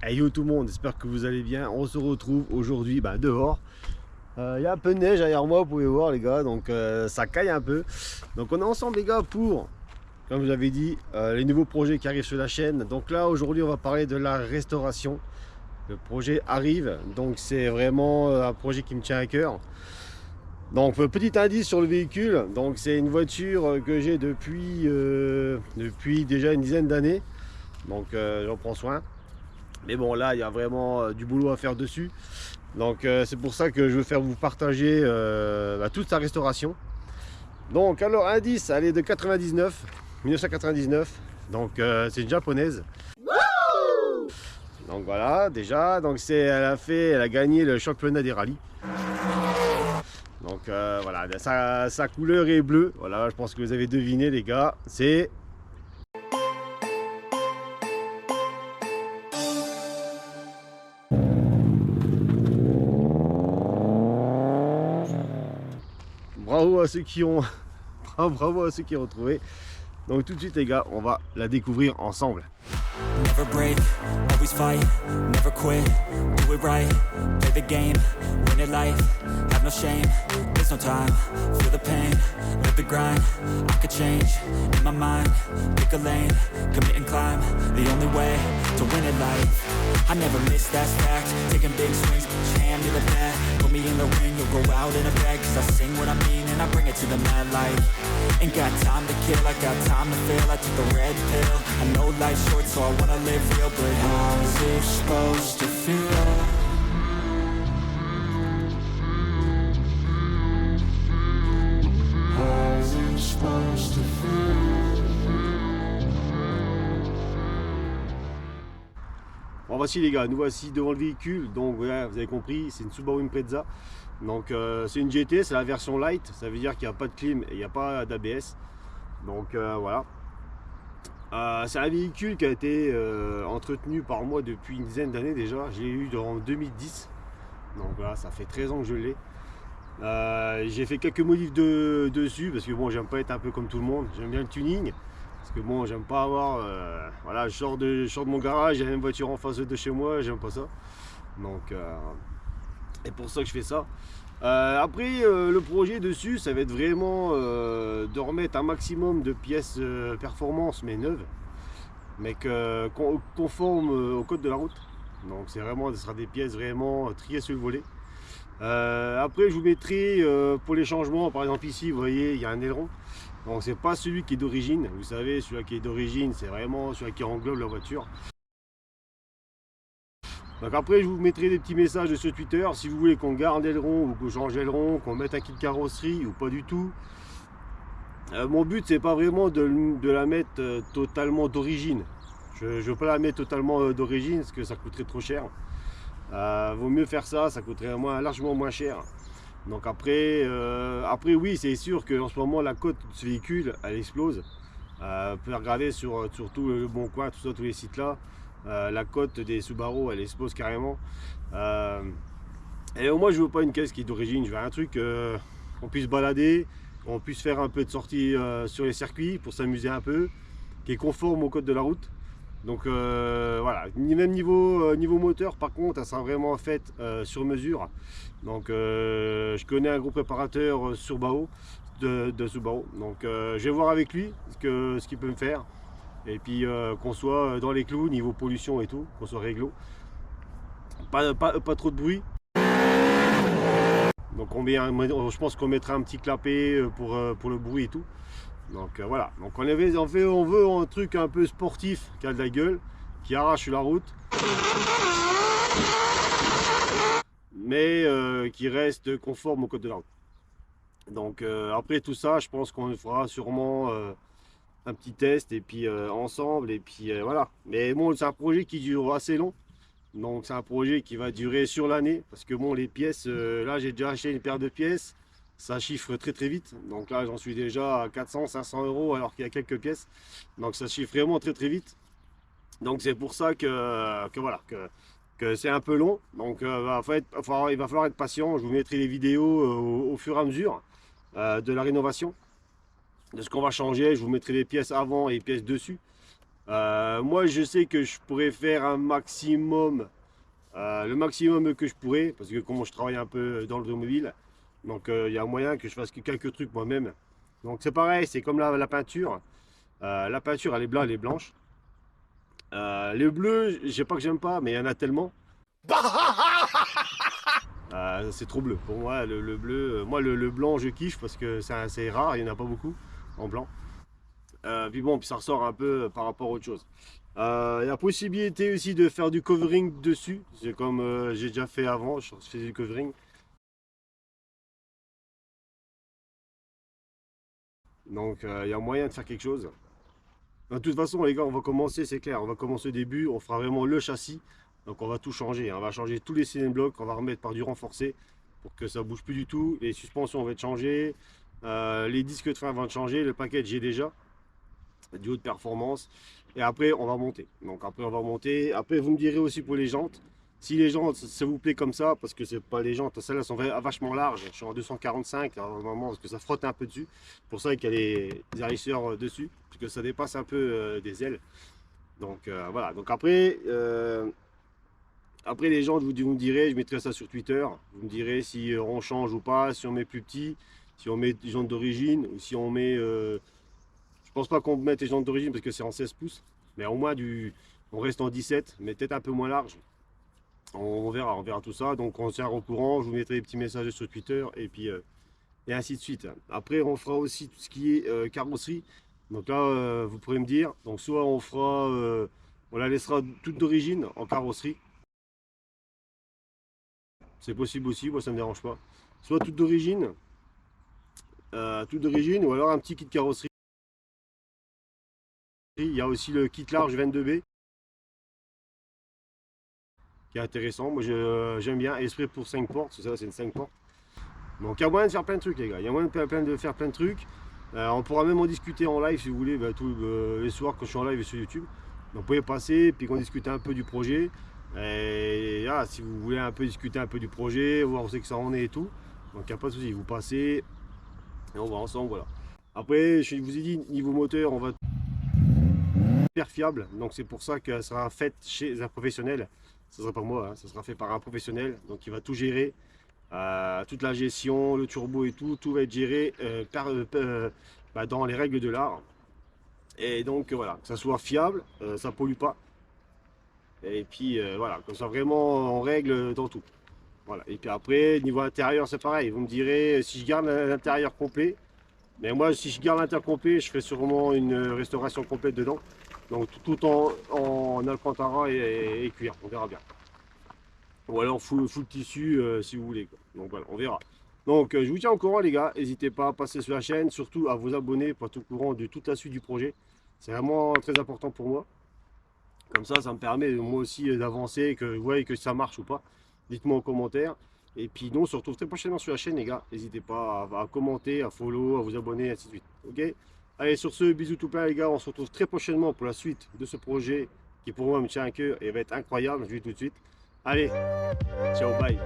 Hey yo tout le monde, j'espère que vous allez bien. On se retrouve aujourd'hui dehors. Il y a un peu de neige derrière moi, vous pouvez voir les gars, donc ça caille un peu. Donc on est ensemble les gars pour, comme je vous avais dit, les nouveaux projets qui arrivent sur la chaîne. Donc là aujourd'hui on va parler de la restauration. Le projet arrive, donc c'est vraiment un projet qui me tient à cœur. Donc petit indice sur le véhicule, donc c'est une voiture que j'ai depuis déjà une dizaine d'années. Donc j'en prends soin. Mais bon, là, il y a vraiment du boulot à faire dessus. Donc, c'est pour ça que je veux faire vous partager toute sa restauration. Donc, alors, indice, elle est de 1999. Donc, c'est une japonaise. Donc, voilà, déjà. Donc, elle a gagné le championnat des rallyes. Donc, voilà, sa couleur est bleue. Voilà, je pense que vous avez deviné, les gars. C'est... Bravo à ceux qui ont bravo à ceux qui ont trouvé. Donc tout de suite les gars, on va la découvrir ensemble. Never break, always fight, never quit, do it right, play the game, win it life, have no shame, there's no time, feel the pain, live the grind, I could change, in my mind, pick a lane, commit and climb, the only way to win it life, I never miss, that's fact, taking big swings, put your hand to the bat, put me in the ring, you'll go out in a bag, cause I sing what I mean and I bring it to the mad light, ain't got time to kill, I got time to feel, I took the red pill, I know life's short so I wanna live real, but how's it supposed to feel? How's it supposed to feel? Bon voici les gars, nous voici devant le véhicule. Donc voilà, vous avez compris, c'est une Subaru Impreza. Donc c'est une GT, c'est la version light, ça veut dire qu'il n'y a pas de clim et il n'y a pas d'ABS. Donc voilà. C'est un véhicule qui a été entretenu par moi depuis une dizaine d'années déjà. Je l'ai eu en 2010. Donc voilà, ça fait 13 ans que je l'ai. J'ai fait quelques modifs dessus parce que bon, j'aime pas être un peu comme tout le monde. J'aime bien le tuning. Parce que bon, j'aime pas avoir... voilà, je sors de mon garage, il y a une voiture en face de chez moi, j'aime pas ça. Donc, c'est pour ça que je fais ça. Après, le projet dessus, ça va être vraiment de remettre un maximum de pièces performance, mais neuves, mais conformes au code de la route. Donc, c'est vraiment, ce sera des pièces vraiment triées sur le volet. Après, je vous mettrai pour les changements, par exemple ici, vous voyez, il y a un aileron. Donc, c'est pas celui qui est d'origine. Vous savez, celui qui est d'origine, c'est vraiment celui qui englobe la voiture. Donc après je vous mettrai des petits messages sur Twitter si vous voulez qu'on garde l'aileron ou qu'on change l'aileron, qu'on mette un kit carrosserie ou pas du tout. Mon but c'est pas vraiment de la mettre totalement d'origine. Je ne veux pas la mettre totalement d'origine parce que ça coûterait trop cher. Vaut mieux faire ça, ça coûterait largement moins cher. Donc après oui c'est sûr qu'en ce moment la cote de ce véhicule elle explose. Vous pouvez regarder sur tout le Bon Coin, tout ça, tous les sites là. La cote des Subaru elle explose carrément et moi je veux pas une caisse qui est d'origine, je veux un truc qu'on puisse balader, qu'on puisse faire un peu de sortie sur les circuits pour s'amuser un peu, qui est conforme au code de la route. Donc voilà, même niveau moteur par contre ça sera vraiment fait sur mesure. Donc je connais un gros préparateur Subaru de Subaru, donc je vais voir avec lui ce qu'il peut me faire. Et puis qu'on soit dans les clous niveau pollution et tout, qu'on soit réglo. Pas trop de bruit. Donc je pense qu'on mettra un petit clapet pour le bruit et tout. Donc voilà. Donc on veut un truc un peu sportif qui a de la gueule, qui arrache la route, mais qui reste conforme au code de la route. Donc après tout ça, je pense qu'on fera sûrement un petit test et puis ensemble et puis voilà. Mais bon, c'est un projet qui dure assez long, donc c'est un projet qui va durer sur l'année parce que bon, les pièces là j'ai déjà acheté une paire de pièces, ça chiffre très vite. Donc là j'en suis déjà à 400-500 euros alors qu'il y a quelques pièces, donc ça chiffre vraiment très vite. Donc c'est pour ça que voilà que c'est un peu long. Donc il va falloir être patient. Je vous mettrai les vidéos au fur et à mesure de la rénovation, de ce qu'on va changer. Je vous mettrai les pièces avant et les pièces dessus. Moi, je sais que je pourrais faire un maximum, le maximum que je pourrais, parce que comme je travaille un peu dans l'automobile, donc il y a moyen que je fasse quelques trucs moi-même. Donc c'est pareil, c'est comme la peinture. La peinture, elle est blanche, elle est blanche. Le bleu, je sais pas que j'aime pas, mais il y en a tellement. C'est trop bleu. Pour moi, le bleu, moi le blanc, je kiffe parce que c'est assez rare, il n'y en a pas beaucoup en blanc. Puis bon, puis ça ressort un peu par rapport à autre chose. Il y a possibilité aussi de faire du covering dessus. C'est comme j'ai déjà fait avant, je faisais du covering. Donc il y a moyen de faire quelque chose. De toute façon, les gars, on va commencer, c'est clair. On va commencer au début, on fera vraiment le châssis. Donc on va tout changer. On va changer tous les cylindres blocs, on va remettre par du renforcé pour que ça bouge plus du tout. Les suspensions vont être changées, les disques de frein vont être changés, le package j'ai déjà, du haut de performance. Et après, on va monter. Donc après, on va monter. Après, vous me direz aussi pour les jantes. Si les jantes, ça vous plaît comme ça, parce que c'est pas les jantes, celles-là sont vachement larges. Je suis en 245, normalement, parce que ça frotte un peu dessus. C'est pour ça qu'il y a les hérisseurs dessus, parce que ça dépasse un peu des ailes. Donc voilà. Donc après, après les jantes, vous me direz, je mettrai ça sur Twitter. Vous me direz si on change ou pas, si on met plus petit, si on met des jantes d'origine, ou si on met. Je pense pas qu'on mette les jantes d'origine parce que c'est en 16 pouces, mais au moins on reste en 17, mais peut-être un peu moins large. On verra tout ça. Donc on se tient au courant, je vous mettrai des petits messages sur Twitter et puis et ainsi de suite. Après on fera aussi tout ce qui est carrosserie. Donc là vous pourrez me dire, donc soit on fera, on la laissera toute d'origine en carrosserie. C'est possible aussi, moi ça me dérange pas. Soit toute d'origine, ou alors un petit kit carrosserie. Il y a aussi le kit large 22B qui est intéressant. Moi j'aime bien. Esprit pour 5 portes, ça c'est une 5 portes. Donc il y a moyen de faire plein de trucs les gars. Il y a moyen de faire plein de trucs. On pourra même en discuter en live si vous voulez, tous les soirs quand je suis en live sur YouTube. Donc vous pouvez passer puis qu'on discute un peu du projet. Et là, si vous voulez un peu discuter un peu du projet, voir où c'est que ça en est et tout. Donc il n'y a pas de souci, vous passez et on va ensemble, voilà. Après, je vous ai dit, niveau moteur, on va super fiable, donc c'est pour ça que ça sera fait chez un professionnel. Ce sera pas moi, hein, ça sera fait par un professionnel, donc il va tout gérer, toute la gestion, le turbo et tout va être géré dans les règles de l'art. Et donc voilà, que ça soit fiable, ça pollue pas. Et puis voilà, que ça soit vraiment en règle dans tout. Voilà. Et puis après, niveau intérieur, c'est pareil. Vous me direz si je garde l'intérieur complet. Mais moi, si je garde l'intérieur complet, je ferai sûrement une restauration complète dedans. Donc tout en alcantara et cuir, on verra bien. Ou alors full tissu si vous voulez, quoi. Donc voilà, on verra. Donc je vous tiens au courant les gars, n'hésitez pas à passer sur la chaîne, surtout à vous abonner pour être au courant de toute la suite du projet. C'est vraiment très important pour moi. Comme ça me permet moi aussi d'avancer, que vous voyez que ça marche ou pas. Dites-moi en commentaire. Et puis nous on se retrouve très prochainement sur la chaîne les gars. N'hésitez pas à commenter, à follow, à vous abonner, ainsi de suite. Ok? Allez, sur ce, bisous tout plein les gars, on se retrouve très prochainement pour la suite de ce projet qui pour moi me tient à cœur et va être incroyable, je vous dis tout de suite. Allez, ciao, bye.